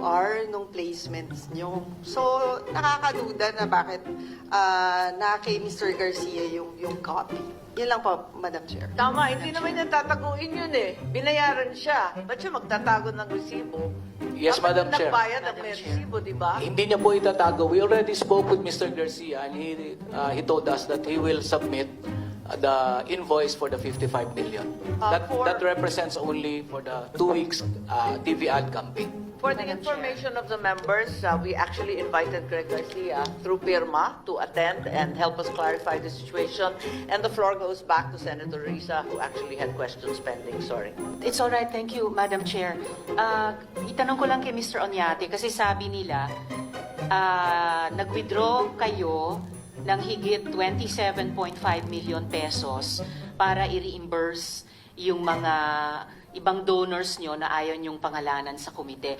AR nung placements nyo. So, nakakaduda na bakit na kay Mr. Garcia yung copy. Yun lang po, Madam Chair. Tama, hindi naman niya tataguin yun eh. Binayaran siya. Ba't siya magtatago ng resibo? Yes, Madam Chair. Nagbayad ng may resibo, di ba? Hindi niya po itatago. We already spoke with Mr. Garcia and he told us that he will submit the invoice for the 55 million. That represents only for the 2 weeks TV ad campaign. For the information of the members, we actually invited Greg Garcia through PIRMA to attend and help us clarify the situation. And the floor goes back to Senator Risa, who actually had questions pending. Sorry. It's all right, thank you, Madam Chair. Itanong ko lang kay Mr. Onyate kasi sabi nila, nag-withdraw kayo ng higit 27.5 million pesos para i-reimburse yung mga ibang donors nyo na ayaw yung pangalanan sa komite.